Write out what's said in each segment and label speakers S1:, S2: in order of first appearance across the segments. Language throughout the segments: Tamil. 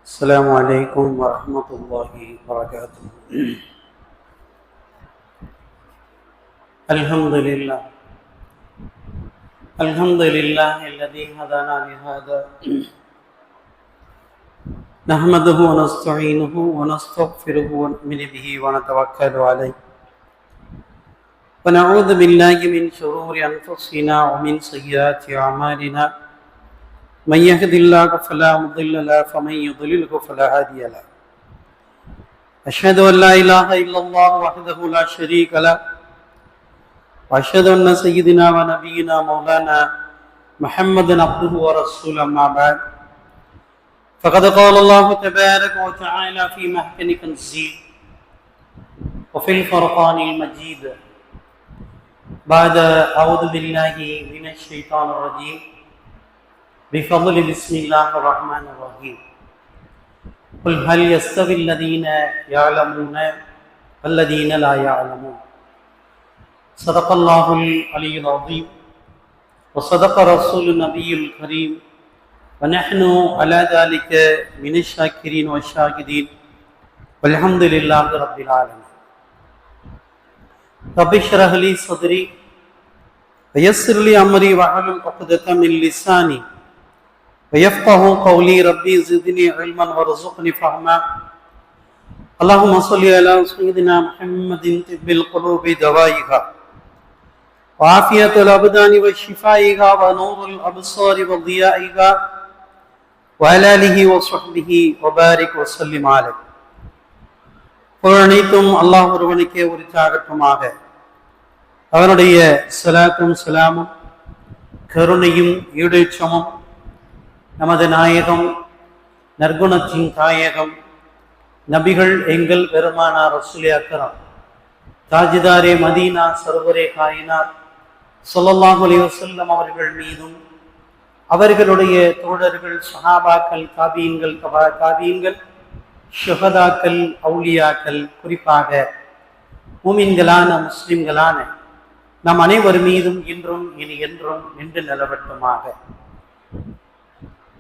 S1: السلام عليكم ورحمة الله وبركاته. الحمد لله الذي هدانا لهذا نحمده ونستعينه ونستغفره ونؤمن به ونتوكل عليه ونعوذ بالله من شرور أنفسنا ومن سيئات أعمالنا من يهد الله فلا مضل له ومن يضلل فلا هادي له. أشهد أن لا إله إلا الله وحده لا شريك له وأشهد أن سيدنا ونبينا مولانا محمدا عبده ورسوله. أما بعد فقد قال الله تبارك وتعالى في محكم تنزيل وفي الفرقان المجيد بعد أعوذ بالله من الشيطان الرجيم بفضل بسم الله الرحمن الرحيم. قل هل يستوي الذين يعلمون والذين لا يعلمون. صدق الله العلي العظيم وصدق رسول النبي الكريم ونحن على ذلك من الشاكرين والشاهدين والحمد لله رب العالمين. رب اشرح لي صدري ويسر لي أمري واحلل عقدة من لساني ويفقه قولي. ربي زدني علما وارزقني فهما. اللهم صل على سيدنا محمد طب القلوب دوائها وعافية الأبدان وشفائها ونور الأبصار وضيائها وعلى آله وصحبه وبارك وسلم عليه. புகழனைத்தும் அல்லாஹ் ஒருவனுக்கே உரித்தாகட்டுமாக. அவனுடைய ஸலாத்தும் ஸலாமும் கருணையும் ஈடேற்றமும் நமது நாயகம் நற்குணத்தின் தாயகம் நபிகள் எங்கள் பெருமானார் ரசூலே அக்ரம் தாஜிதாரே மதீனா சர்வரே காயினார் ஸல்லல்லாஹு அலைஹி வஸல்லம் அவர்கள் மீதும் அவர்களுடைய தோழர்கள் சஹாபாக்கள் தாபீன்கள் தபா தாபீன்கள் ஷுஹதாக்கள் அவுலியாக்கள் குறிப்பாக மூமின்களான முஸ்லிம்களான நம் அனைவர் மீதும் இன்றும் இனி என்றும் நின்று நிலவட்டுமாக.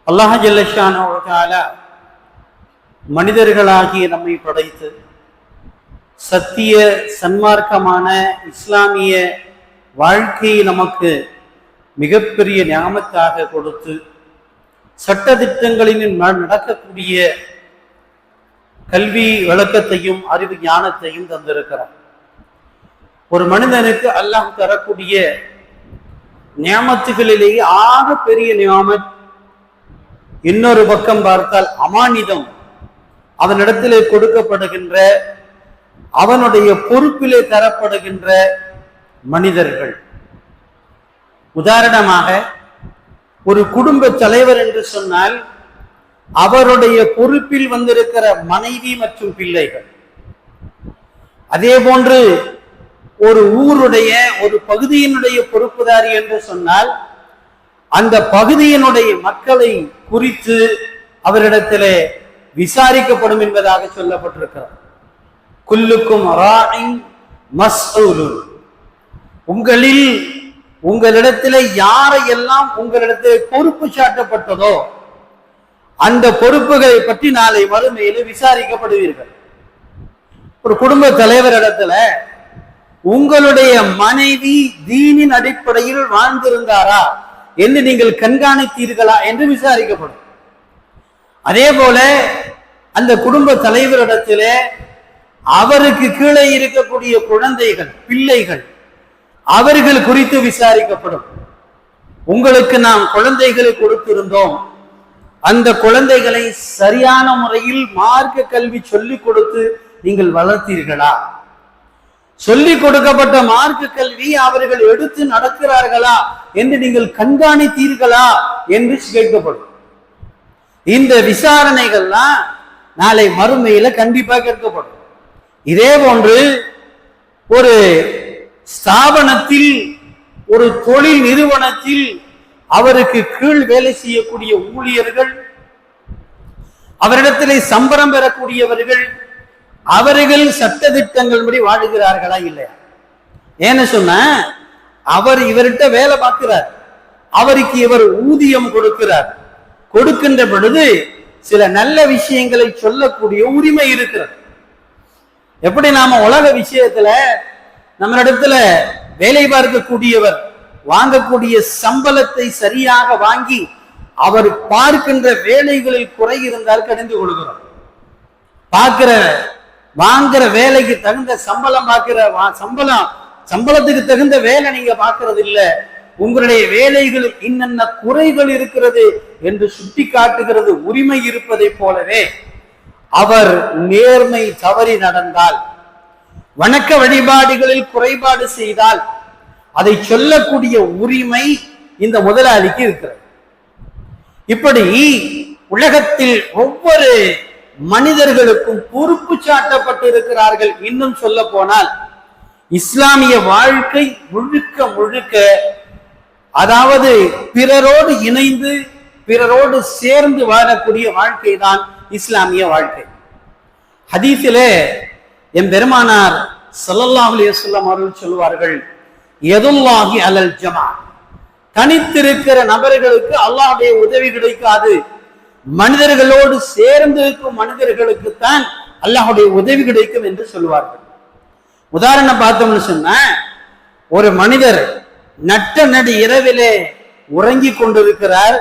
S1: அல்லாஹ் ஜல்ல ஷானஹு வ தஆலா மனிதர்களாகிய நம்மை படைத்து சத்திய சன்மார்க்கமான இஸ்லாமிய வாழ்க்கையை நமக்கு மிகப்பெரிய ஞாபகத்தாக கொடுத்து சட்டதிட்டங்களில் நடக்கக்கூடிய கல்வி விளக்கத்தையும் அறிவு ஞானத்தையும் தந்திருக்கிறார். ஒரு மனிதனுக்கு அல்லாஹ் தரக்கூடிய நியாமத்துகளிலேயே ஆக பெரிய நியாமத் இன்னொரு பக்கம் பார்த்தால் அமானிதம், அவனிடத்திலே கொடுக்கப்படுகின்ற அவனுடைய பொறுப்பிலே தரப்படுகின்ற மனிதர்கள். உதாரணமாக ஒரு குடும்ப தலைவர் என்று சொன்னால் அவருடைய பொறுப்பில் வந்திருக்கிற மனைவி மற்றும் பிள்ளைகள். அதே போன்று ஒரு ஊருடைய ஒரு பகுதியினுடைய பொறுப்புதாரி என்று சொன்னால் அந்த பகுதியினுடைய மக்களை குறித்து அவரிடத்திலே விசாரிக்கப்படும் என்பதாக சொல்லப்பட்டிருக்கிறார். குல்லுக்கும் ராஇன் மஸ்ஊலுன். உங்களிடத்திலே யாரையெல்லாம் உங்களிடத்திலே பொறுப்பு சாட்டப்பட்டதோ அந்த பொறுப்புகளை பற்றி நாளை மறுமையிலே விசாரிக்கப்படுவீர்கள். ஒரு குடும்ப தலைவரிடத்துல உங்களுடைய மனைவி தீனின் அடிப்படையில் வாழ்ந்திருந்தாரா என்று நீங்கள் கண்காணித்தீர்களா என்று விசாரிக்கப்படும். அதே போல அந்த குடும்ப தலைவரிடத்திலே அவருக்கு கீழே இருக்கக்கூடிய குழந்தைகள் பிள்ளைகள் அவர்கள் குறித்து விசாரிக்கப்படும். உங்களுக்கு நாம் குழந்தைகளை கொடுத்திருந்தோம், அந்த குழந்தைகளை சரியான முறையில் மார்க்க கல்வி சொல்லிக் கொடுத்து நீங்கள் வளர்த்தீர்களா? சொல்லிக் கொடுக்கப்பட்ட மார்க்க கல்வி அவர்கள் எடுத்து நடக்கிறார்களா என்று நீங்கள் கண்காணித்தீர்களா என்று கேட்கப்படும். இந்த விசாரணைகள்லாம் நாளை மறுமையில கண்டிப்பா கேட்கப்படும். இதே போன்று ஒரு ஸ்தாபனத்தில் ஒரு தொழில் நிறுவனத்தில் அவருக்கு கீழ் வேலை செய்யக்கூடிய ஊழியர்கள், அவரிடத்திலே சம்பளம் பெறக்கூடியவர்கள், அவர்கள் சட்டதிட்டங்கள் படி வாழுகிறார்களா இல்லையா? ஏன்னு சொன்ன அவர் இவர்கிட்ட வேலை பார்க்கிறார், அவருக்கு இவர் ஊதியம் கொடுக்கிறார். கொடுக்கின்ற பொழுது சில நல்ல விஷயங்களை சொல்லக்கூடிய உரிமை இருக்கிறது. எப்படி நாம உலக விஷயத்துல நம்மளிடத்துல வேலை பார்க்கக்கூடியவர் வாங்கக்கூடிய சம்பளத்தை சரியாக வாங்கி அவர் பார்க்கின்ற வேலைகளில் குறை இருந்தால் கடிந்து கொடுக்கிறோம். வாங்குற வேலைக்கு தகுந்த சம்பளம் சம்பளத்துக்கு தகுந்த வேலை நீங்க பார்க்கறது இல்ல, உங்களுடைய வேலைகளில் இன்னென்ன குறைகள் இருக்கிறது என்று சுட்டி காட்டுகிறது உரிமை இருப்பதை போலவே, அவர் நேர்மை தவறி நடந்தால், வணக்க வழிபாடுகளில் குறைபாடு செய்தால் அதை சொல்லக்கூடிய உரிமை இந்த முதலாளிக்கு இருக்கிறது. இப்படி உலகத்தில் ஒவ்வொரு மனிதர்களுக்கும் பொறுப்பு சாட்டப்பட்டிருக்கிறார்கள். இன்னும் சொல்ல போனால் இஸ்லாமிய வாழ்க்கை முழுக்க முழுக்க, அதாவது பிறரோடு இணைந்து பிறரோடு சேர்ந்து வாழக்கூடிய வாழ்க்கை தான் இஸ்லாமிய வாழ்க்கை. ஹதீஸிலே எம் பெருமானார் ஸல்லல்லாஹு அலைஹி வஸல்லம் அவர்கள் சொல்வார்கள், யதுல்லாஹி அலல் ஜமா, தனித்திருக்கிற நபர்களுக்கு அல்லாஹ்வுடைய உதவி கிடைக்காது, மனிதர்களோடு சேர்ந்து இருக்கும் மனிதர்களுக்கு தான் அல்லாஹ்வுடைய உதவி கிடைக்கும் என்று சொல்வார்கள். உதாரணம் பார்த்தோம்னு சொன்னா, ஒரு மனிதர் நட்ட நடு இரவிலே உறங்கி கொண்டிருக்கிறார்,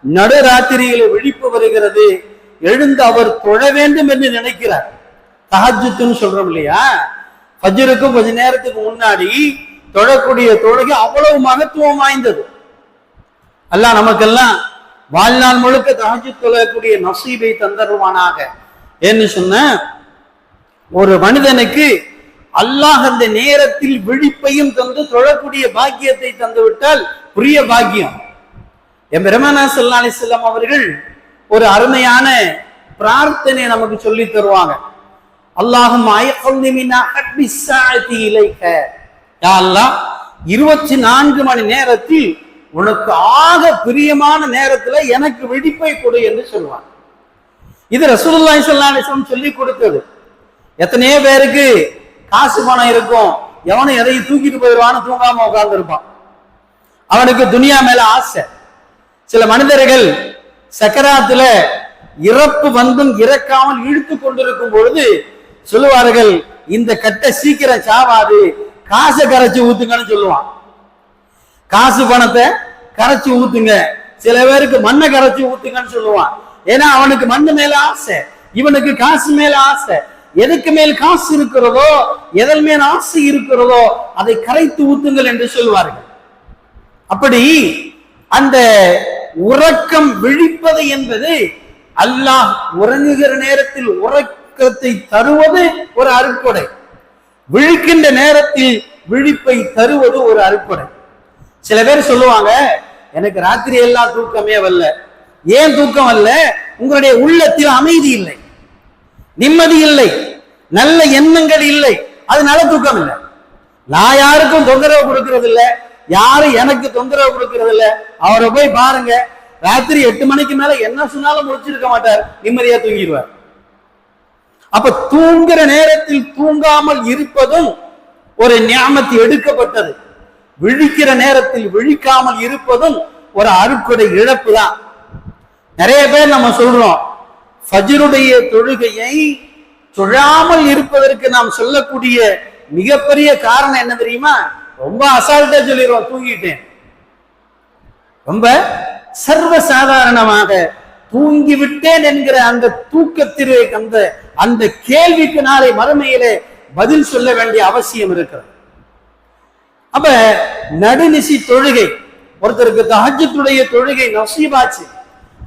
S1: நடுராத்திரியிலே விழிப்பு வருகிறது, எழுந்து அவர் தொழ வேண்டும் என்று நினைக்கிறார். தஹஜ்ஜுத்னு சொல்றோம் இல்லையா, ஃபஜ்ருக்கு கொஞ்ச நேரத்துக்கு முன்னாடி தொழக்கூடிய தொழுகை அவ்வளவு மகத்துவம் வாய்ந்தது. அல்லாஹ் நமக்கெல்லாம் வாழ்நாள் முழுக்க தஹஜ்ஜுத் தொழக்கூடிய நசீபை தந்தருவானாக. என்று சொன்ன ஒரு மனிதனுக்கு அல்லாஹ் அந்த நேரத்தில் விழிப்பையும் தந்து தொழக்கூடிய பாக்கியத்தை தந்து விட்டால் புரிய பாக்கியம். எம் பெருமானார் ஸல்லல்லாஹு அலைஹி வஸல்லம் அவர்கள் ஒரு அருமையான பிரார்த்தனை நமக்கு சொல்லி தருவாங்க. அல்லாஹும்ம ஐக்ஃபினி மின் அஹப்பி ஸாஅத்தி இலைக, யா அல்லாஹ் 24 மணி நேரத்தில் உனக்கு ஆக பிரியமான நேரத்துல எனக்கு விழிப்பை கொடு என்று சொல்லுவாங்க. இது ரசூலுல்லாஹி ஸல்லல்லாஹு அலைஹி வஸல்லம் சொல்லி கொடுத்தது. எத்தனையோ பேருக்கு காசு பணம் இருக்கும், எவனும் எதையும் தூக்கிட்டு போயிடுவான்னு தூங்காம உட்கார்ந்து இருப்பான். அவனுக்கு துனியா மேல ஆசை. சில மனிதர்கள் சக்கராத்துல இறப்பு வந்தும் இறக்காமல் இழுத்து கொண்டிருக்கும் பொழுது சொல்லுவார்கள், இந்த கட்டை சீக்கிரம் சாவாது, காசை கரைச்சி ஊத்துங்கன்னு சொல்லுவான். காசு பணத்தை கரைச்சி ஊத்துங்க, சில பேருக்கு மண்ணை கரைச்சி ஊத்துங்கன்னு சொல்லுவான். ஏன்னா அவனுக்கு மண்ணு மேல ஆசை, இவனுக்கு காசு மேல ஆசை. எதுக்கு மேல் காசு இருக்கிறதோ, எதன் மேல் ஆசை இருக்கிறதோ அதை கரைத்து ஊத்துங்கள் என்று சொல்வார்கள். அப்படி அந்த உறக்கம் விழிப்பது என்பது, அல்லாஹ் உறங்குகிற நேரத்தில் உறக்கத்தை தருவது ஒரு அருட்கொடை, விழிக்கின்ற நேரத்தில் விழிப்பை தருவது ஒரு அருட்கொடை. சில பேர் சொல்லுவாங்க, எனக்கு ராத்திரி எல்லாம் தூக்கமே வரல. ஏன் தூக்கம் வரல? உங்களுடைய உள்ளத்தில் அமைதி இல்லை, நிம்மதி இல்லை, நல்ல எண்ணங்கள் இல்லை, அதனால தூக்கம் இல்லை. நான் யாருக்கும் தொந்தரவு கொடுக்கறது இல்லை, யாரும் எனக்கு தொந்தரவு கொடுக்கறது இல்லை. அவரை போய் பாருங்க, ராத்திரி 8 மணிக்கு மேல என்ன சொன்னாலும் முடிச்சிருக்க மாட்டார், நிம்மதியா தூங்கிடுவார். அப்ப தூங்குற நேரத்தில் தூங்காமல் இருப்பதும் ஒரு நியாமத்து எடுக்கப்பட்டது. விழிக்கிற நேரத்தில் விழிக்காமல் இருப்பதும் ஒரு அருட்கொடை இழப்பு தான். நிறைய பேர் நம்ம சொல்றோம், ஃபஜ்ருடைய தொழுகையை தொழாமல் இருப்பதற்கு நாம் சொல்லக்கூடிய மிகப்பெரிய காரணம் என்ன தெரியுமா? ரொம்ப அசால்ட்டா சொல்லிடுவோம், தூங்கிட்டேன். ரொம்ப சர்வசாதாரணமாக தூங்கிவிட்டேன் என்கிற அந்த தூக்கத்திலே அந்த கேள்விக்கு நாளை மறுமையிலே பதில் சொல்ல வேண்டிய அவசியம் இருக்கிறது. அப்ப நடுநிசி தொழுகை, ஒருத்தருக்கு தஹஜ்ஜுடைய தொழுகை நசீபாச்சு,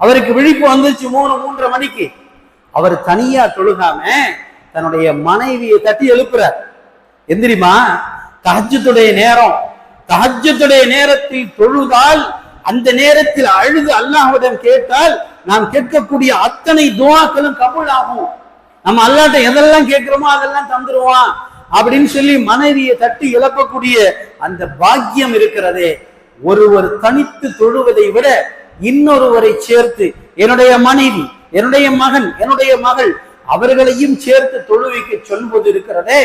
S1: அவருக்கு விழிப்பு வந்துச்சு 3-3:30 மணிக்கு, அவர் தனியா தொழுகாம தன்னுடைய மனைவியை தட்டி எழுப்புறார். எந்திரிமா, தஹஜ்ஜுடைய நேரம், தஹஜ்ஜுடைய நேரத்தில் தொழுதால், அந்த நேரத்தில் அழுது அல்லாஹ்விடம் கேட்டால் நாம் கேட்கக்கூடிய அத்தனை துஆக்களும் கபூல் ஆகும். நம்ம அல்லாஹ்ட்ட எதெல்லாம் கேட்கிறோமோ அதெல்லாம் தந்துருவான் அப்படின்னு சொல்லி மனைவியை தட்டி எழுப்பக்கூடிய அந்த பாக்கியம் இருக்கிறதே. ஒருவர் தனித்து தொழுவதை விட இன்னொருவரை சேர்த்து, என்னுடைய மனைவி, என்னுடைய மகன், என்னுடைய மகள், அவர்களையும் சேர்த்து தொழுவைக்கு சொல்வது இருக்கிறதே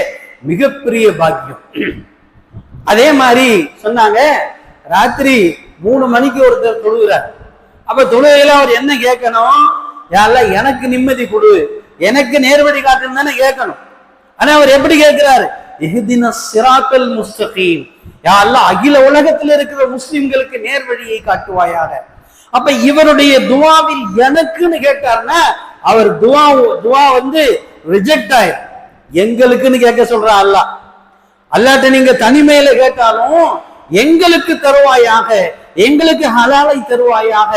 S1: மிகப்பெரிய பாக்கியம். அதே மாதிரி சொன்னாங்க, ராத்திரி 3 மணிக்கு ஒருத்தர் தொழுகிறார். அப்ப தொழுகையில அவர் என்ன கேட்கணும்? யாரெல்லாம் எனக்கு நிம்மதி கொடு, எனக்கு நேர்வழி காட்டுன்னு தானே கேட்கணும். ஆனா அவர் எப்படி கேட்கிறாரு? இஹ்தின ஸிராத்தல் முஸ்தகீம், யா அல்லாஹ் அகில உலகத்தில் இருக்கிற முஸ்லிம்களுக்கு நேர்வழியை காட்டுவாயாக. அப்ப இவருடைய துவாவில் எனக்குன்னு கேட்டார்னா அவர் துவா ரிஜெக்ட் ஆயிரும். எங்களுக்குன்னு கேட்க சொல்றான் அல்லாஹ். அல்லாட்ட நீங்க தனிமையில கேட்டாலும் எங்களுக்கு தருவாயாக, எங்களுக்கு ஹலாலை தருவாயாக,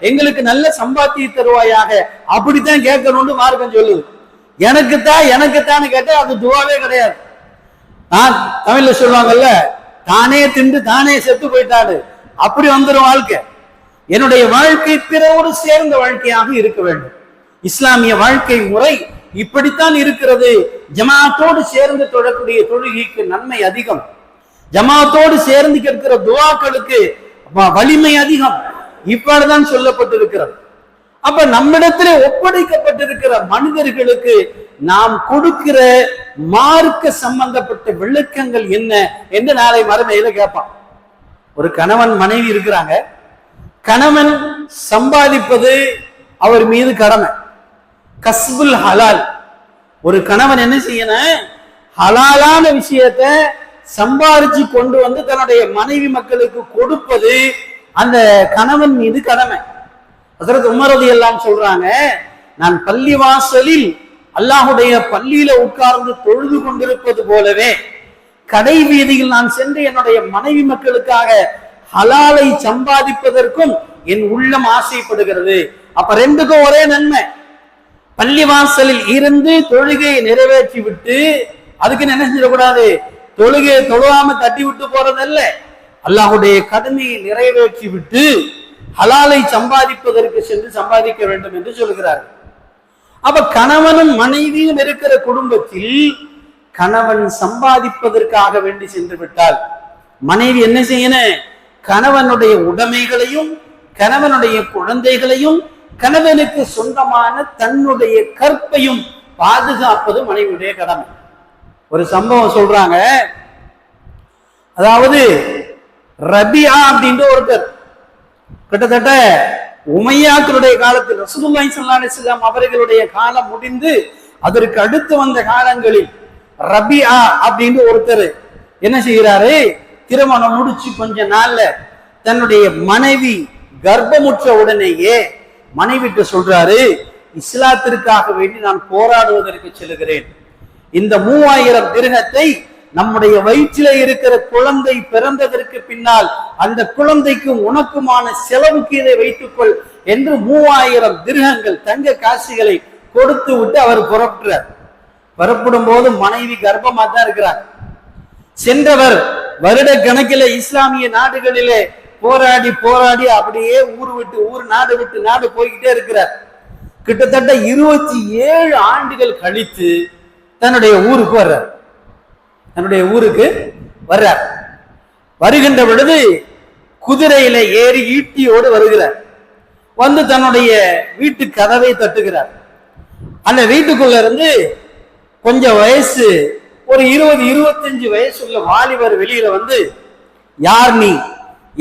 S1: எங்களுக்கு நல்ல சம்பாத்தியை தருவாயாக, அப்படித்தான் கேட்கணும்னு மார்க்கம் சொல்லுது. எனக்குத்தான் கேட்டா அது துவாவே கிடையாது. நான் தமிழ்ல சொல்லுவாங்கல்ல, தானே திண்டு தானே செத்து போயிட்டாரு, அப்படி வந்துடும் வாழ்க்கை. என்னுடைய வாழ்க்கை பிறரோடு சேர்ந்த வாழ்க்கையாக இருக்க வேண்டும். இஸ்லாமிய வாழ்க்கை முறை இப்படித்தான் இருக்கிறது. ஜமாத்தோடு சேர்ந்து தொழக்கூடிய தொழுகைக்கு நன்மை அதிகம், ஜமாத்தோடு சேர்ந்து கேட்கிற துவாக்களுக்கு வலிமை அதிகம். இப்படிதான் சொல்லப்பட்டிருக்கிறது. அப்ப நம்மிடத்திலே ஒப்படைக்கப்பட்டிருக்கிற மனிதர்களுக்கு நாம் கொடுக்கிற மார்க்க சம்பந்தப்பட்ட விளக்கங்கள் என்ன என்று நாளை மறுமையில கேட்பான். ஒரு கணவன் மனைவி இருக்கிறாங்க, கணவன் சம்பாதிப்பது அவர் மீது கடமை, கஸ்புல் ஹலால். ஒரு கணவன் என்ன செய்யணும்? ஹலாலான விஷயத்த சம்பாதிச்சு கொண்டு வந்து தன்னுடைய மனைவி மக்களுக்கு கொடுப்பது அந்த கணவன் மீது கடமை. ஹஜ்ரத் உமர் ரலியல்லாஹு அன்ஹு சொல்றாங்க, நான் பள்ளி வாசலில் அல்லாஹுடைய பள்ளியில உட்கார்ந்து தொழுது கொண்டிருப்பது போலவே கடை வீதியில் நான் சென்று என்னுடைய மனைவி மக்களுக்காக ஹலாலை சம்பாதிப்பதற்கும் என் உள்ளம் ஆசைப்படுகிறது. அப்ப ரெண்டுக்கும் ஒரே நன்மை. பள்ளி வாசலில் இருந்து தொழுகையை நிறைவேற்றி விட்டு அதுக்கு என்ன செஞ்சிடக்கூடாது? தொழுகையை தொழுவாம தட்டி விட்டு போறதல்ல, அல்லாஹுடைய கடமையை நிறைவேற்றி விட்டு ஹலாலை சம்பாதிப்பதற்கு சென்று சம்பாதிக்க வேண்டும் என்று சொல்கிறார். அப்ப கணவனும் மனைவியும் இருக்கிற குடும்பத்தில் கணவன் சம்பாதிப்பதற்காக வேண்டி சென்று விட்டால் மனைவி என்ன செய்யணும்? கணவனுடைய உடைமைகளையும் கணவனுடைய குழந்தைகளையும் கணவனுக்கு சொந்தமான தன்னுடைய கற்பையும் பாதுகாப்பது மனைவியுடைய கடமை. ஒரு சம்பவம் சொல்றாங்க. அதாவது ரபியா அப்படின்ற ஒருத்தர் கிட்டத்தட்ட உமையாக்களுடைய காலத்தில் ரசூலுல்லாஹி ஸல்லல்லாஹு அலைஹி வஸல்லம் அவர்களுடைய காலம் முடிந்து அதற்கு அடுத்து வந்த காலங்களில் ரபியா அப்படின்னு ஒருத்தர் என்ன செய்கிறாரு? திருமணம் முடிச்சு கொஞ்ச நாள்ல தன்னுடைய மனைவி கர்ப்பமுற்ற உடனேயே மனைவிட்டு சொல்றாரு, இஸ்லாத்திற்காக வேண்டி நான் போராடுவதற்கு செல்கிறேன். இந்த 3000 திர்ஹத்தை நம்முடைய வயிற்றிலே இருக்கிற குழந்தை பிறந்ததற்கு பின்னால் அந்த குழந்தைக்கும் உனக்குமான செலவுக்கு இதை வைத்துக்கொள் என்று 3000 திர்ஹங்கள் தங்க காசுகளை கொடுத்து விட்டு அவர் புறப்படுறார். புறப்படும் போது மனைவி கர்ப்பமா தான் இருக்கிறார். சென்றவர் வருட கணக்கில இஸ்லாமிய நாடுகளிலே போராடி போராடி அப்படியே ஊர் விட்டு ஊர், நாடு விட்டு நாடு போய்கிட்டே இருக்கிறார். கிட்டத்தட்ட 27 ஆண்டுகள் கழித்து தன்னுடைய ஊருக்கு வர்றார். தன்னுடைய ஊருக்கு வர்றார். வருகின்ற பொழுது குதிரையில ஏறி ஈட்டியோடு வருகிறார். வந்து தன்னுடைய வீட்டு கதவை தட்டுகிறார். அந்த வீட்டுக்குள்ள இருந்து கொஞ்சம் வயசு ஒரு 20-25 வயசு உள்ள வாலிபர் வெளியில வந்து, யார் நீ?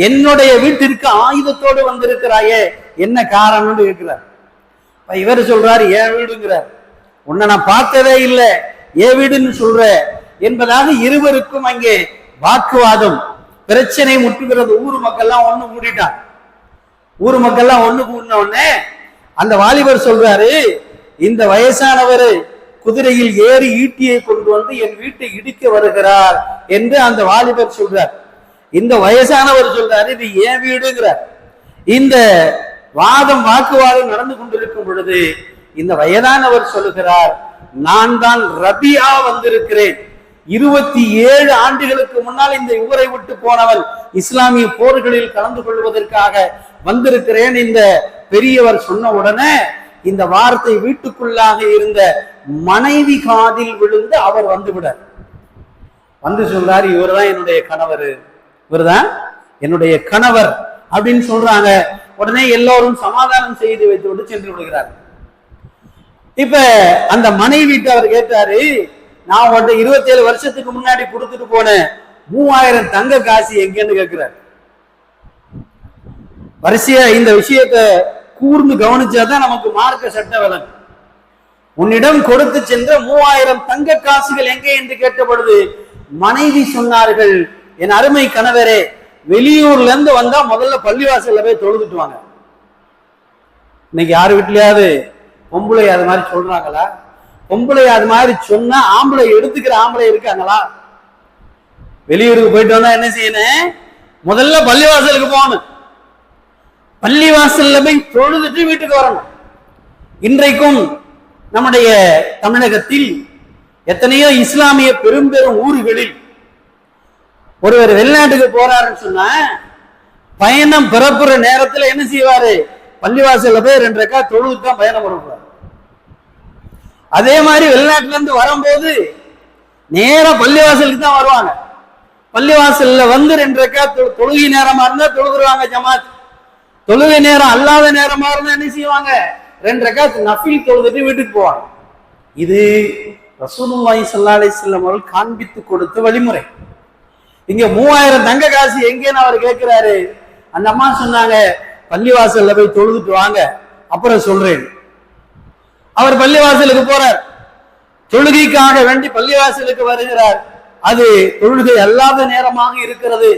S1: என்னுடைய வீட்டிற்கு ஆயுதத்தோடு வந்திருக்கிறாயே, என்ன காரணம்னு இருக்கிறார். இவர் சொல்றாரு, என் வீடுங்கிறார். உன்னை நான் பார்த்ததே இல்லை, என் வீடுன்னு சொல்ற என்பதாக இருவருக்கும் அங்கே வாக்குவாதம், பிரச்சனை முட்டுகிறது. ஊர் மக்கள்லாம் ஒண்ணு கூடிட்டான். ஊர் மக்கள்லாம் ஒண்ணு கூடின உடனே அந்த வாலிபர் சொல்றாரு, இந்த வயசானவர் குதிரையில் ஏறி ஈட்டியை கொண்டு வந்து என் வீட்டை இடிக்க வருகிறார் என்று அந்த வாலிபர் சொல்றார். இந்த வயசானவர் சொல்றாரு, இது என் வீடுங்கிறார். இந்த வாக்குவாதம் நடந்து கொண்டிருக்கும் பொழுது இந்த வயதானவர் சொல்லுகிறார், நான் தான் ரபியா வந்திருக்கிறேன். 27 ஆண்டுகளுக்கு முன்னால் இந்த ஊரை விட்டு போனவன், இஸ்லாமிய போர்களில் கலந்து கொள்வதற்காக வந்திருக்கிறேன். இந்த பெரியவர் சொன்ன உடனே இந்த வார்த்தை வீட்டுக்குள்ளாக இருந்த மனைவி காதில் விழுந்து அவர் வந்து விடார். வந்து சொல்றாரு, இவர்தான் என்னுடைய கணவர், இவர்தான் என்னுடைய கணவர் அப்படின்னு சொல்றாங்க. உடனே எல்லோரும் சமாதானம் செய்து வைத்து விட்டு சென்று விடுகிறார். இப்ப அந்த மனைவிட்டு அவர் கேட்டாரு, நான் உங்கள்கிட்ட 27 வருஷத்துக்கு முன்னாடி கொடுத்துட்டு போன 3000 தங்க காசு எங்கன்னு கேட்கிறார். வரிசையா இந்த விஷயத்த கூர்ந்து கவனிச்சாதான் நமக்கு மார்க்க சட்ட விளங்கும். உன்னிடம் கொடுத்து சென்ற 3000 தங்க காசுகள் எங்கே என்று கேட்டபொழுது மனைவி சொன்னார்கள், என் அருமை கணவரே, வெளியூர்ல இருந்து வந்தா முதல்ல பள்ளிவாசல்ல போய் தொழுதுட்டு வாங்க. இன்னைக்கு யாரு வீட்லயாவது பொம்பளை அது மாதிரி சொல்றாங்களா? பொம்பளை அது மாதிரி சொன்னா ஆம்பளை எடுத்துக்கிற ஆம்பளை இருக்காங்களா? வெளியூருக்கு போயிட்டு வந்தா என்ன செய்யணும்? முதல்ல பள்ளிவாசலுக்கு போகணும். பள்ளிவாசல்ல போய் தொழுதுட்டு வீட்டுக்கு வரணும். இன்றைக்கும் நம்முடைய தமிழகத்தில் எத்தனையோ இஸ்லாமிய பெரும் ஊர்களில் ஒருவர் வெளிநாட்டுக்கு போறாருன்னு சொன்னா பயணம் பிறப்புற நேரத்துல என்ன செய்வாரு? பள்ளிவாசல்ல போய் 2 ரக்கா தொழுது தான் பயணம் புறப்படுவார். அதே மாதிரி வெளிநாட்டுல இருந்து வரும்போது நேரா பள்ளிவாசலுக்கு தான் வருவாங்க. பள்ளிவாசல்ல வந்து 2 ரக்கா தொழுகை நேரமா இருந்தா தொழுதுருவாங்க ஜமாத். தொழுகை நேரம் அல்லாத நேரமா இருந்தா என்ன செய்வாங்க? 2 ரக்கா நஃபில் தொழுதுட்டு வீட்டுக்கு போவாங்க. இது ரசூலுல்லாஹி ஸல்லல்லாஹு அலைஹி வஸல்லம் அவர்கள் காண்பித்து கொடுத்த வழிமுறை. இங்க 3000 தங்க காசு எங்கேன்னு அவர் கேட்கிறாரு. அந்த அம்மா சொன்னாங்க, பள்ளிவாசல்ல போய் தொழுதுட்டு வாங்க, அப்புறம் சொல்றேன். அவர் பள்ளிவாசலுக்கு போறார். தொழுகைக்காக வேண்டி பள்ளிவாசலுக்கு வருகிறார். அது தொழுகை அல்லாத நேரமாக இருக்கிறது.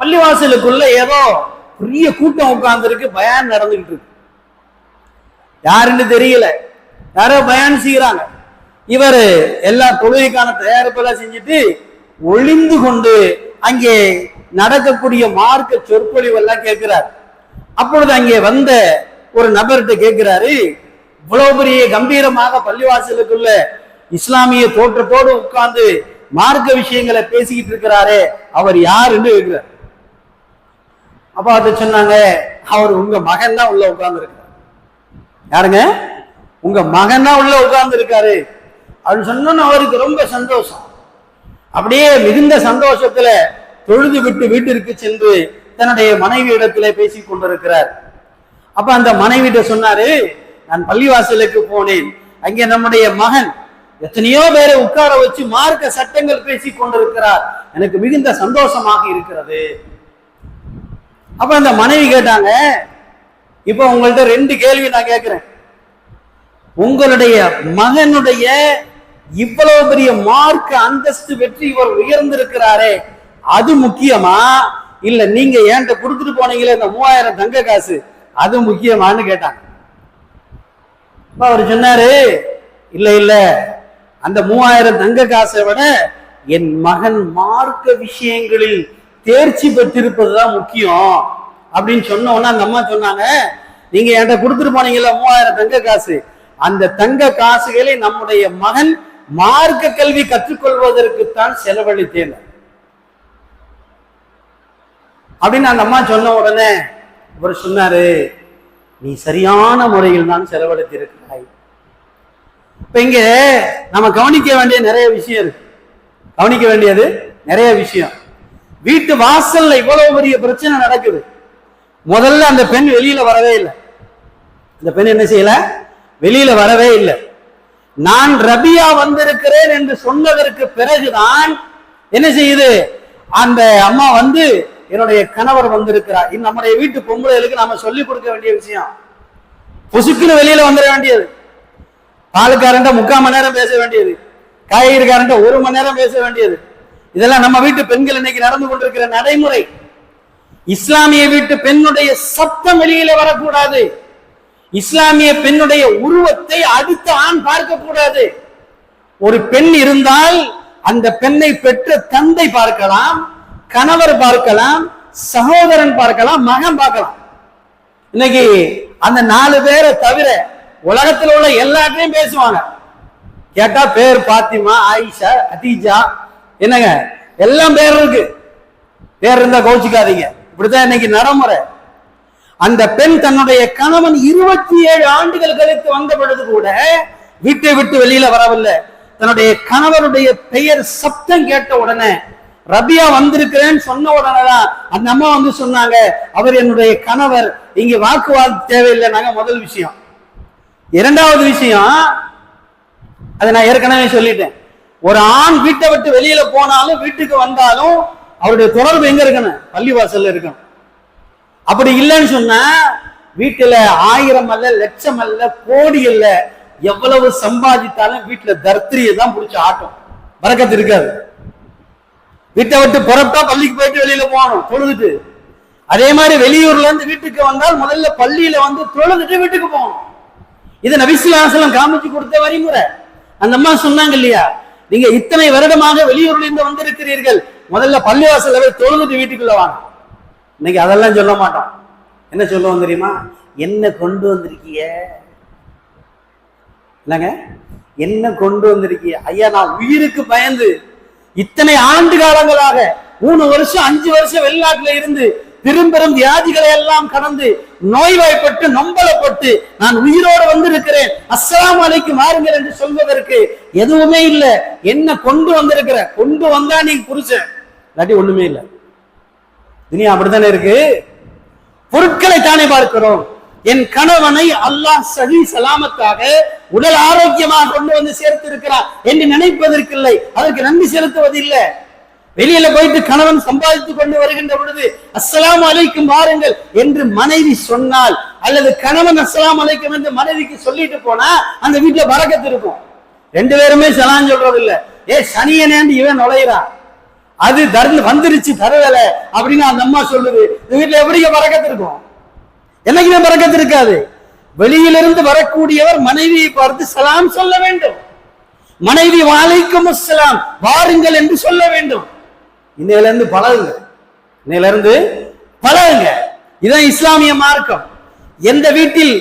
S1: பள்ளிவாசலுக்குள்ள ஏதோ பெரிய கூட்டம் உட்கார்ந்து இருக்கு, பயான் நடந்துகிட்டு இருக்கு. யாருன்னு தெரியல, யாரோ பயான் செய்யறாங்க. இவர் எல்லா தொழுகைக்கான தயாரிப்பெல்லாம் செஞ்சுட்டு ஒளிந்து கொண்டு அங்கே நடக்கக்கூடிய மார்க்க சொற்பொழிவு எல்லாம் கேட்கிறார். அப்பொழுது அங்கே வந்த ஒரு நபர்கிட்ட கேட்கிறாரு, இவ்வளவு பெரிய கம்பீரமாக பள்ளிவாசலுக்குள்ள இஸ்லாமிய தோற்றத்தோடு உட்கார்ந்து மார்க்க விஷயங்களை பேசிக்கிட்டு இருக்கிறாரே, அவர் யாருன்னு கேட்கிறார். அப்ப அதை சொன்னாங்க, அவர் உங்க மகன் தான் உள்ள உட்கார்ந்து இருக்காரு. யாருங்க? உங்க மகன் தான் உள்ள உட்கார்ந்து இருக்காரு அப்படின்னு சொன்னோன்னு அவருக்கு ரொம்ப சந்தோஷம். அப்படியே மிகுந்த சந்தோஷத்துல தொழுது விட்டு வீட்டிற்கு சென்று தன்னுடைய மனைவி இடத்துல பேசிக் கொண்டிருக்கிறார். அப்ப அந்த மனைவிட்ட சொன்னாரு, நான் பள்ளிவாசலுக்கு போனேன், அங்கே நம்முடைய மகன் எத்தனையோ பேரை உட்கார வச்சு மார்க்க சட்டங்கள் பேசிக் கொண்டிருக்கிறார், எனக்கு மிகுந்த சந்தோஷமாக இருக்கிறது. அப்ப அந்த மனைவி கேட்டாங்க, இப்ப உங்கள்ட்ட 2 கேள்வி நான் கேட்கிறேன். உங்களுடைய மகனுடைய இவ்வளவு பெரிய மார்க்க அந்தஸ்து வெற்றி இவர் உயர்ந்திருக்கிறாரே, அது முக்கியமா, இல்ல நீங்க ஏன்ட்ட கொடுத்துட்டு போனீங்களே இந்த 3000 தங்க காசு, அது முக்கியமானு கேட்டாங்க. அவர் சொன்னாரு, இல்ல இல்ல, அந்த 3000 தங்க காசை விட என் மகன் மார்க்க விஷயங்களில் தேர்ச்சி பெற்றிருப்பதுதான் முக்கியம் அப்படின்னு சொன்ன உடனே அந்த அம்மா சொன்னாங்க, நீங்க என்கிட்ட கொடுத்துட்டு போனீங்கல்ல 3000 தங்க காசு, அந்த தங்க காசுகளை நம்முடைய மகன் மார்க்க கல்வி கற்றுக்கொள்வதற்குத்தான் செலவழித்தேன் அப்படின்னு அந்த அம்மா சொன்ன உடனே அவர் சொன்னாரு, நீ சரியான முறையில் தான் செலவழித்திருக்கிறாய். இப்ப இங்க நம்ம கவனிக்க வேண்டிய நிறைய விஷயம் இருக்கு. கவனிக்க வேண்டியது நிறைய விஷயம். வீட்டு வாசல்ல இவ்வளவு பெரிய பிரச்சனை நடக்குது. முதல்ல அந்த பெண் வெளியில வரவே இல்லை. அந்த பெண் என்ன செய்யல? வெளியில வரவே இல்லை. நான் ரபியா வந்திருக்கிறேன் என்று சொன்னதற்கு பிறகுதான் என்ன செய்யுது? அந்த அம்மா வந்து என்னுடைய கணவர் வந்திருக்கிறார். இது நம்முடைய வீட்டு பொம்பளைகளுக்கு நாம சொல்லிக் கொடுக்க வேண்டிய விஷயம். பொசுக்குன்னு வெளியில வந்துட வேண்டியது. பாலுக்காரன்ட்ட 3/4 மணி நேரம் பேச வேண்டியது, காய்கறிக்காரன்ட்ட 1 மணி நேரம் பேச வேண்டியது. இதெல்லாம் நம்ம வீட்டு பெண்கள் இன்னைக்கு நடந்து கொண்டிருக்கிற நடைமுறை. இஸ்லாமிய வீட்டு பெண்ணுடைய சத்தம் வெளியில வரக்கூடாது. இஸ்லாமிய பெண்ணுடைய உருவத்தை அடுத்த ஆண் பார்க்க கூடாது. ஒரு பெண் இருந்தால் அந்த பெண்ணை பெற்ற தந்தை பார்க்கலாம், கணவர் பார்க்கலாம், சகோதரன் பார்க்கலாம், மகன் பார்க்கலாம். இன்னைக்கு அந்த 4 பேரை தவிர உலகத்தில் உள்ள எல்லாத்தையும் பேசுவாங்க. கேட்டா பேர் பாத்திமா, ஆயிஷா, அதீஜா, என்னங்க எல்லாம் பேர் இருக்கு. பேர் இருந்தா கோச்சிக்காதீங்க. இப்படித்தான் இன்னைக்கு நடைமுறை. அந்த பெண் தன்னுடைய கணவன் 27 ஆண்டுகள் கழித்து வந்த பொழுது கூட வீட்டை விட்டு வெளியில வரவில்லை. தன்னுடைய கணவருடைய பெயர் சப்தம் கேட்ட உடனே, ரபியா வந்திருக்கிறேன்னு சொன்ன உடனேதான் அந்த அம்மா வந்து சொன்னாங்க, அவர் என்னுடைய கணவர், இங்க வாக்குவாதம் தேவையில்லை. நாங்க முதல் விஷயம். 2வது விஷயம், அதை நான் ஏற்கனவே சொல்லிட்டேன். ஒரு ஆண் வீட்டை விட்டு வெளியில போனாலும் வீட்டுக்கு வந்தாலும் அவருடைய தொடர்பு எங்க இருக்கணும்? பள்ளிவாசல்ல இருக்கணும். அப்படி இல்லைன்னு சொன்னா வீட்டுல 1000 அல்ல, லட்சம் அல்ல, கோடி அல்ல, எவ்வளவு சம்பாதித்தாலும் வீட்டுல தர்த்திரியை தான் பிடிச்ச ஆட்டம், பரக்கத்து இருக்காது. வீட்டை விட்டு புறப்பட்டா பள்ளிக்கு போயிட்டு வெளியில போகணும் தொழுதுட்டு. அதே மாதிரி வெளியூர்ல இருந்து வீட்டுக்கு வந்தால் முதல்ல பள்ளியில வந்து தொழுதுட்டு வீட்டுக்கு போகணும். இது நபி ஸல்லல்லாஹு அலைஹி வஸல்லம் காமிச்சு கொடுத்த வழிமுறை. அந்த அம்மா சொன்னாங்க இல்லையா, நீங்க இத்தனை வருடமாக வெளியூர்ல இருந்து வந்திருக்கிறீர்கள், முதல்ல பள்ளிவாசல தொழுதுட்டு வீட்டுக்குள்ள வாங்க. இன்னைக்கு அதெல்லாம் சொல்ல மாட்டோம். என்ன சொல்லுவோம் தெரியுமா? என்ன கொண்டு வந்திருக்கிய, என்னங்க என்ன கொண்டு வந்திருக்கிய? ஐயா, நான் உயிருக்கு பயந்து இத்தனை ஆண்டு காலங்களாக 3 வருஷம் 5 வருஷம் வெளிநாட்டுல இருந்து பெரும் வியாதிகளை எல்லாம் கடந்து நோய்வாய்ப்பட்டு நொம்பலப்பட்டு நான் உயிரோடு வந்திருக்கிறேன். அஸ்ஸலாமு அலைக்கும் வாருங்கள் என்று சொல்வதற்கு எதுவுமே இல்லை. என்ன கொண்டு வந்திருக்கிற? கொண்டு வந்தா நீங்க புருஷன், இல்லாட்டி ஒண்ணுமே இல்லை. துனியா அப்படித்தானே இருக்கு. பொருட்களை தானே பார்க்கிறோம். என் கணவனை அல்லாஹ் சஹீ சலாமத்தாக உடல் ஆரோக்கியமாக கொண்டு வந்து சேர்த்து இருக்கிறார் என்று நினைப்பதற்கில்லை, அதற்கு நன்றி செலுத்துவதில்லை. வெளியில போயிட்டு கணவன் சம்பாதித்துக் கொண்டு வருகின்ற பொழுது அஸ்ஸலாமு அலைக்கும் வாருங்கள் என்று மனைவி சொன்னால், அல்லது கணவன் அஸ்ஸலாமு அலைக்கும் என்று மனைவிக்கு சொல்லிட்டு போனா அந்த வீட்டுல பரக்கத்து இருக்கும். 2 பேருமே சலாம் சொல்றது இல்ல. சனியனேன்னு இவன் நுழையிறான், அது வந்துருச்சு தரவேல அப்படின்னு அந்த அம்மா சொல்லுது. இந்த வீட்டுல எப்படி பரக்கத்து இருக்கும்? என்னைக்குமே பரக்கத்து இருக்காது. வெளியிலிருந்து வரக்கூடியவர் மனைவியை பார்த்து சலாம் சொல்ல வேண்டும். மனைவி வலைக்கும் அஸ்ஸலாம் வாருங்கள் என்று சொல்ல வேண்டும். இன்னையில இருந்து பழகுங்க, இன்னையில இருந்து பழகுங்க. இதுதான் இஸ்லாமிய மார்க்கம். எந்த வீட்டில்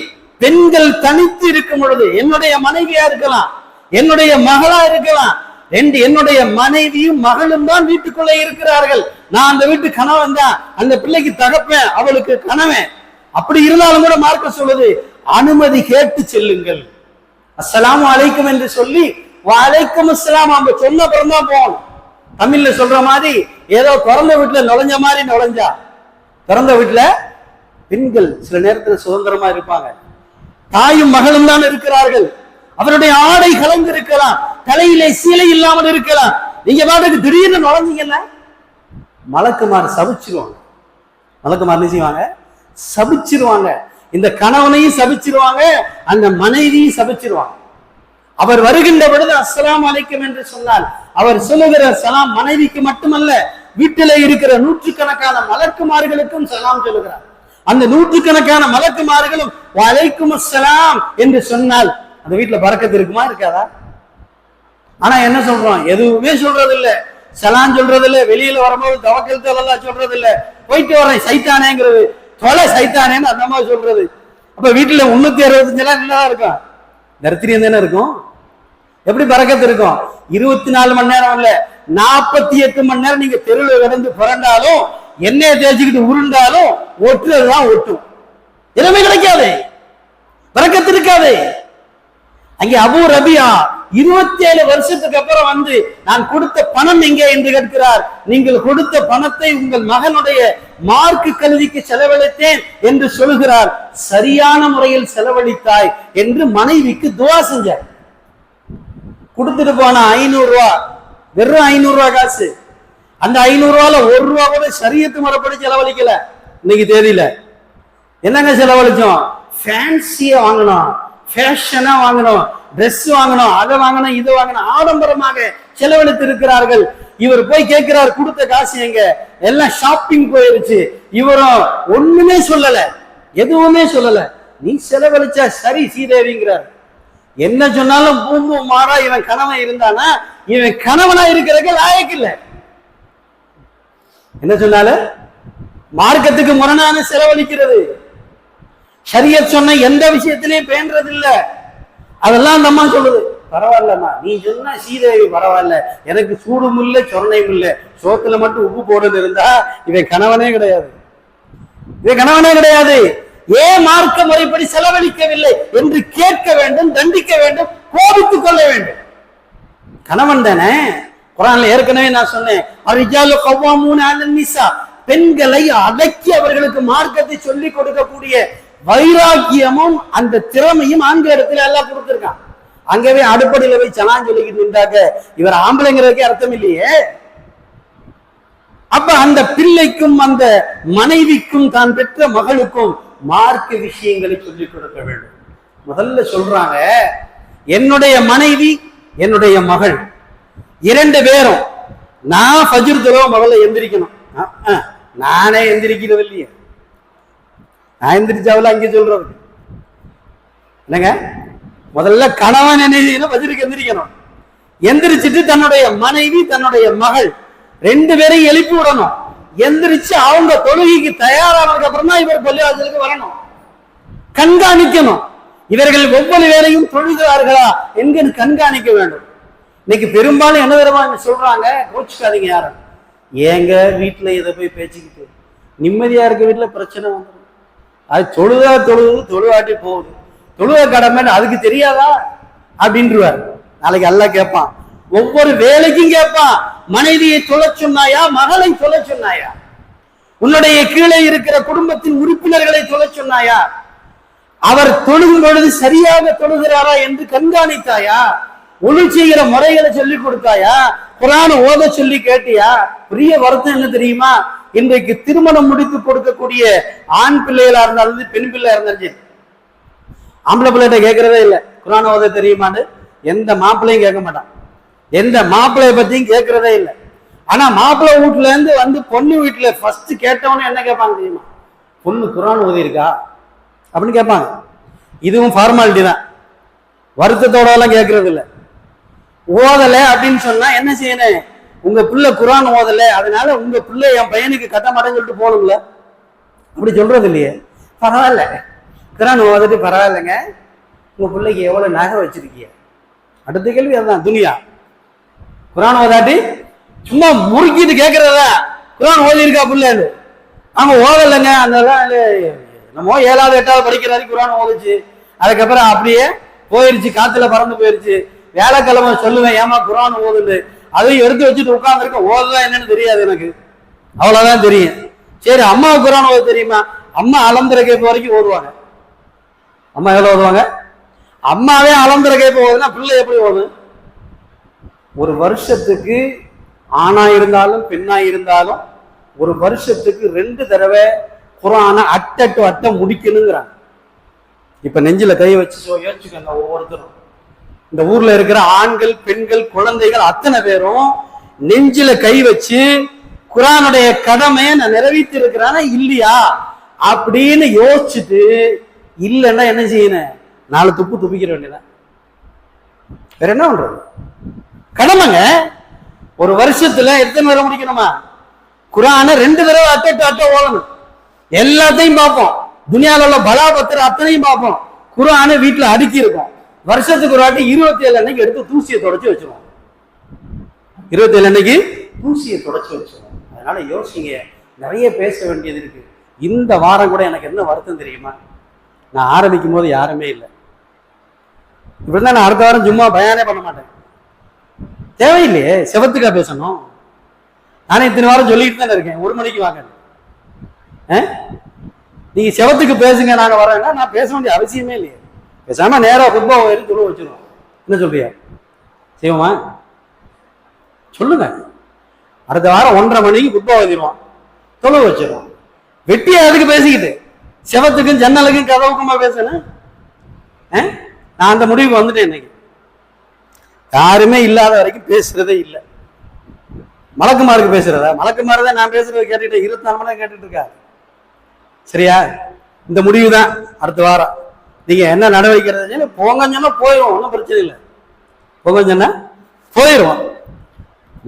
S1: பெண்கள் தனித்து இருக்கும் பொழுது, என்னுடைய மனைவியா இருக்கலாம், என்னுடைய மகளா இருக்கலாம், என்னுடைய மனைவியும் மகளும் தான் வீட்டுக்குள்ளே இருக்கிறார்கள், நான் அந்த வீட்டு கணவன் தான், அந்த பிள்ளைக்கு தகப்பேன், அவளுக்கு கணவன், அப்படி இருந்தாலும் கூட மார்க்க சொல்லுது அனுமதி கேட்டு செல்லுங்கள். அஸ்ஸலாமு அலைக்கும் என்று சொல்லி வலைக்கும் அஸ்ஸலாம் அவங்க சொன்ன அப்புறம் தான் போகணும். தமிழ்ல சொல்ற மாதிரி ஏதோ திறந்த வீட்டுல நுழைஞ்ச மாதிரி நுழைஞ்சா, திறந்த வீட்டுல பெண்கள் சில நேரத்தில் சுதந்திரமா இருப்பாங்க, தாயும் மகளும் தான் இருக்கிறார்கள், அவருடைய ஆடை கலந்து இருக்கலாம், தலையிலே சீலை இல்லாமல் இருக்கலாம். நீங்க பாட்டுக்கு திடீர்னு நுழைஞ்சீங்கல்ல, மலக்குமார் சபிச்சிருவாங்க. மலக்குமார் என்ன செய்வாங்க? சபிச்சிருவாங்க. இந்த கணவனையும் சபிச்சிருவாங்க, அந்த மனைவியும் சபிச்சிருவாங்க. அவர் வருகின்ற பொழுது அஸ்ஸலாமு அலைக்கும் என்று சொன்னால், அவர் சொல்லுகிற சலாம் மனைவிக்கு மட்டுமல்ல, வீட்டிலே இருக்கிற நூற்றுக்கணக்கான மலக்குமார்களுக்கும் சலாம் சொல்லுகிறார். அந்த நூற்றுக்கணக்கான மலக்குமார்களும் வலைக்கும் அஸ்ஸலாம் என்று சொன்னால் அந்த வீட்டுல பரக்கத்து இருக்குமா இருக்காதா? ஆனா என்ன சொல்றோம்? எதுவுமே சொல்றது இல்ல, சலாம் சொல்றது இல்ல, வெளியில வரும்போது தவக்கல் தலல்லாம் சொல்றது இல்ல, போயிட்டு வர்றேன் சைத்தானேங்கிறது, தொலை சைத்தானேன்னு அந்த மாதிரி சொல்றது. அப்ப வீட்டுல 365 என்னதான் இருக்கும்? தரித்திரியம் தானே இருக்கும். எப்படி பரக்கத்து இருக்கும்? 24 மணி நேரம் இல்ல, 48 மணி நேரம் நீங்க தெருவில் கிடந்து புரண்டாலும், எண்ணெயை தேய்ச்சிக்கிட்டு உருண்டாலும் ஒட்டுறதுதான் ஒட்டும், எதுவுமே கிடைக்காது, பரக்கத்து இருக்காது. அங்கே அபூ ரபியா 27 வருஷத்துக்கு அப்புறம் வந்து நான் கொடுத்த பணம் எங்கே என்று கேட்கிறார். நீங்கள் கொடுத்த பணத்தை உங்கள் மகனுடைய மார்க்கு கல்விக்கு செலவழித்தேன் என்று சொல்கிறார். சரியான முறையில் செலவழித்தாய் என்று மனைவிக்கு துவா செஞ்சார். கொடுத்துட்டு போன 500 ரூபாய், வெறும் 500 ரூபாய் காசு. அந்த 500 ரூபாயில 1 ரூபா கூட ஷரியத்து முறைப்படி செலவழிக்கல. இன்னைக்கு தேதியில என்னங்க செலவழிச்சோம்? ஃபேன்சியா வாங்கணும், ஃபேஷனா வாங்கணும், ட்ரெஸ் வாங்கணும், அதை வாங்கணும், இது வாங்கணும், ஆடம்பரமாக செலவழித்து இருக்கிறார்கள். இவர் போய் கேட்கிறார், கொடுத்த காசு எங்க? எல்லாம் ஷாப்பிங் போயிருச்சு. இவரும் ஒண்ணுமே சொல்லல, எதுவுமே சொல்லல. நீ செலவழிச்சா சரி சீதேவிங்கிறார். என்ன சொன்னாலும் பூம்பு மாறா இவன் கணவன் இருந்தானா, இவன் கணவனா இருக்கிறதுக்கு லாயக்கு இல்லை. என்ன சொன்னாலும் மார்க்கத்துக்கு முரணான செலவழிக்கிறது, ஷரியத் சொன்ன எந்த விஷயத்திலையும் பேண்டது இல்ல. அதெல்லாம் அந்த அம்மா சொல்லுது, பரவாயில்லம்மா நீ சொன்ன சீதேவி பரவாயில்ல, எனக்கு சூடும் இல்ல சொன்னையும் இல்ல, சோத்துல மட்டும் உப்பு போடுறது இருந்தா இவன் கணவனே கிடையாது, இவன் கணவனே கிடையாது. ஏன் மார்க்க முறைப்படி செலவழிக்கவில்லை என்று கேட்க வேண்டும், தண்டிக்க வேண்டும், கோபித்துக் கொள்ள வேண்டும். கணவன் தானே. குர்ஆன்ல ஏற்கனவே நான் சொன்னேன், அர்ரிஜாலு கவ்வாமூன அலன் நிஸா, பெண்களை அடக்கி அவர்களுக்கு மார்க்கத்தை சொல்லிக் கொடுக்கக்கூடிய வைராக்கியமும் அந்த திறமையும் ஆண்க இடத்துல எல்லாம் கொடுத்திருக்கான். அங்கவே அடுப்படியில போய் சலான் சொல்லிக்கிட்டு நின்றாக்க இவர் ஆம்பளைங்கிறதுக்கே அர்த்தம் இல்லையே. அப்ப அந்த பிள்ளைக்கும் அந்த மனைவிக்கும் தான் பெற்ற மகளுக்கும் மார்க்க விஷயங்களை சொல்லிக் கொடுக்க வேண்டும். முதல்ல சொல்றாங்க, என்னுடைய மனைவி என்னுடைய மகள் இரண்டு பேரும் நான் ஃபஜ்ர் தொழுவ முதல்ல எந்திரிக்கணும். நானே எந்திரிக்கிறது இல்லையே, நான் எந்திரிச்சாவில் அங்கே சொல்றது என்னங்க, முதல்ல கணவன் என்ன செய்யணும், ஃபஜ்ருக்கு எந்திரிக்கணும். எந்திரிச்சிட்டு தன்னுடைய மனைவி தன்னுடைய மகள் ரெண்டு பேரையும் எழுப்பி விடணும். எந்திரிச்சு அவங்க தொழுகைக்கு தயாரானதுக்கு அப்புறம் தான் இவர் பள்ளிவாசலுக்கு வரணும். கண்காணிக்கணும், இவர்கள் ஒவ்வொரு வேளையும் தொழுகிறார்களா என்கிற கண்காணிக்க வேண்டும். இன்னைக்கு பெரும்பாலும் என்ன தரமா சொல்றாங்க, கோச்சுக்காதீங்க யாரும், ஏங்க வீட்டுல இதை போய் பேச்சுக்கிட்டு நிம்மதியா இருக்க வீட்டுல பிரச்சனை வந்துடும். அது தொழுவாட்டி போகுது, தொழுவ கடமை அதுக்கு தெரியாதா அப்படின்றார். நாளைக்கு அல்லாஹ் கேட்பான், ஒவ்வொரு வேலைக்கும் கேட்பான், மனைவியை தொழ சொன்னாயா, மகளை தொழ சொன்னாயா, உன்னுடைய கீழே இருக்கிற குடும்பத்தின் உறுப்பினர்களை தொழ சொன்னாயா, அவர் தொழுகும் பொழுது சரியாக தொழுகிறாரா என்று கண்காணித்தாயா, ஒழு செய்கிற முறைகளை சொல்லி கொடுத்தாயா, குர்ஆன் ஓத சொல்லி கேட்டியா. பெரிய வருத்தம் என்ன தெரியுமா, இன்றைக்கு திருமணம் முடித்து கொடுக்கக்கூடிய ஆண் பிள்ளைகளா இருந்தாலும் பெண் பிள்ளையா இருந்தாலும் சரி, ஆம்பளை பிள்ளைகிட்ட கேட்கறதே இல்லை குர்ஆன் ஓத தெரியுமான்னு. எந்த மாப்பிள்ளையும் கேட்க மாட்டான், எந்த மாப்பிள்ளைய பத்தியும் கேட்கறதே இல்லை. ஆனா மாப்பிள்ளை வீட்டுல இருந்து வந்து பொண்ணு வீட்டுல ஃபர்ஸ்ட் கேட்டவனே என்ன கேட்பாங்க தெரியுமா, பொண்ணு குர்ஆன் ஓதி இருக்கா அப்படின்னு கேட்பாங்க. இதுவும் ஃபார்மாலிட்டி தான், வருத்தத்தோட எல்லாம் கேட்கறது இல்லை. ஓதலை அப்படின்னு சொன்னா என்ன செய்யணும், உங்க பிள்ளை குர்ஆன் ஓதலை, அதனால உங்க பிள்ளை என் பையனுக்கு கட்ட மாட்டேன்னு சொல்லிட்டு போகணும்ல, அப்படி சொல்றது இல்லையே. பரவாயில்ல குர்ஆன் ஓதட்டு பரவாயில்லைங்க, உங்க பிள்ளைக்கு எவ்வளவு நகை வச்சிருக்கீங்க. அடுத்த கேள்வி அதுதான், துனியா. குர்ஆன் ஓதாட்டி சும்மா முறுக்கிட்டு கேட்கறதா, குர்ஆன் ஓதி இருக்கா பிள்ளைன்னு. அவங்க ஓதலைங்க, அதெல்லாம் நம்ம 7வது 8வது படிக்கிறாரு குர்ஆன் ஓதுச்சு, அதுக்கப்புறம் அப்படியே போயிருச்சு, காத்துல பறந்து போயிருச்சு. வியாழக்கிழமை சொல்லுவேன், ஏமா குர்ஆன் ஓதுன்னு, அதையும் எடுத்து வச்சுட்டு உட்கார்ந்துருக்க, ஓதுதான் என்னன்னு தெரியாது எனக்கு, அவ்வளவுதான் தெரியும். சரி அம்மாவுக்கு குர்ஆன் ஓத தெரியுமா, அம்மா அலந்தர கேட்ப வரைக்கும் ஓதுவாங்க. அம்மா எவ்வளவு ஓதுவாங்க, அம்மாவே அலந்தர கேட்ப ஓதுனா பிள்ளை எப்படி ஓது. ஒரு வருஷத்துக்கு ஆணா இருந்தாலும் பெண்ணா இருந்தாலும் ஒரு வருஷத்துக்கு 2 தடவை குர்ஆன அட்ட முடிக்கணுங்கிறாங்க. இப்ப நெஞ்சில கை வச்சு யோசிச்சுக்கோங்க, ஒவ்வொருத்தரும் இந்த ஊர்ல இருக்கிற ஆண்கள் பெண்கள் குழந்தைகள் அத்தனை பேரும் நெஞ்சில கை வச்சு குர்ஆனுடைய கடமையை நான் நிறைவேற்றி இருக்கிறானா இல்லையா அப்படின்னு யோசிச்சுட்டு, இல்லைன்னா என்ன செய்யணும், 4 துப்பு துப்பிக்கிற வேண்டியதான், வேற என்ன பண்றது. கடமைங்க. ஒரு வருஷத்துல எத்தனை தடவை முடிக்கணுமா, குர்ஆன 2 தடவை அட்ட ஓடணும். எல்லாத்தையும் பார்ப்போம், துனியாவில் உள்ள பலாபத்திர அத்தனையும் பார்ப்போம். குர்ஆன வீட்டுல அடுக்கி இருக்கும். வருஷத்துக்கு ஒரு வாட்டி 27 அன்னைக்கு எடுத்து தூசியை தொடச்சு வச்சிருவோம். 27 அன்னைக்கு தூசியை தொடச்சு வச்சிருவோம். அதனால யோசிங்க, நிறைய பேச வேண்டியது இருக்கு. இந்த வாரம் கூட எனக்கு என்ன வருத்தம் தெரியுமா, நான் ஆரம்பிக்கும் போது யாருமே இல்லை. இப்படிதான் நான் அடுத்த வாரம் சும்மா பயானே பண்ண மாட்டேன், தேவையில்லையே, செவத்துக்கா பேசணும். நானே இத்தனை வாரம் சொல்லிட்டு தானே இருக்கேன், 1 மணிக்கு வாங்க, நீங்க செவத்துக்கு பேசுங்க நாங்க வரோம்னா நான் பேச வேண்டிய அவசியமே இல்லையே. பேசாம நேரா குப்பா வரைக்கும் தொழு வச்சிருவோம். என்ன சொல்றியா, செய்வோமா சொல்லுங்க. அடுத்த வாரம் 1:30 மணிக்கு குப்பா வச்சிருவோம், தொழு வச்சிருவோம். வெட்டியா அதுக்கு பேசிக்கிட்டு செவத்துக்கும் ஜன்னலுக்கும் கதவுக்குமா பேசணும். நான் அந்த முடிவுக்கு வந்துட்டேன். இன்னைக்கு யாருமே இல்லாத வரைக்கும் பேசுறதே இல்லை. மலக்குமாருக்கு பேசுறதா, மலக்குமாரதான் நான் பேசுறதை கேட்டுட்டு 24 மணி நேரம் கேட்டுட்டு இருக்காரு. சரியா, இந்த முடிவு தான். அடுத்த வாரம் நீங்க என்ன நடவடிக்கை போங்கன்னு சொன்னா போயிடும், ஒன்றும் பிரச்சனை இல்லை. போங்கன்னு சொன்னா போயிடுவோம்.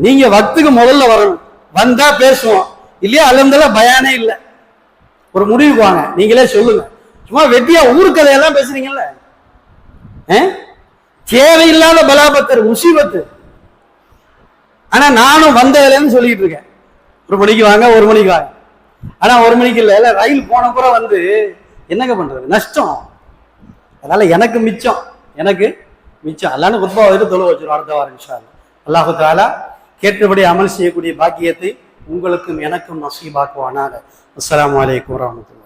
S1: நீங்க வக்துக்கு முதல்ல வரணும், வந்தா பேசுவோம், இல்லையா அல்ஹம்துலில்லாஹ் பயானே இல்லை. ஒரு முடிவுக்கு வாங்க, நீங்களே சொல்லுங்க. சும்மா வெட்டியா ஊருக்கதையெல்லாம் பேசுறீங்கல்ல, தேவையில்லாத பலாபத்தர் முசீபத்து. ஆனா நானும் வந்ததுலன்னு சொல்லிட்டு இருக்கேன், 1 மணிக்கு வாங்க 1 மணிக்கு வாங்க. ஆனா 1 மணிக்கு இல்லை, ரயில் போன கூட வந்து என்னங்க பண்றது, நஷ்டம். அதனால எனக்கு மிச்சம், அல்லான்னு குத்பா வந்து தொழு வச்சிடும். அடுத்த வாரம் இன்ஷா அல்லாஹ். அல்லாஹு தஆலா கேட்டபடி அமல் செய்யக்கூடிய பாக்கியத்தை உங்களுக்கும் எனக்கும் நசீபாக்குவானாக. அஸ்ஸலாமு அலைக்கும் வரஹ்மத்துல்லாஹி.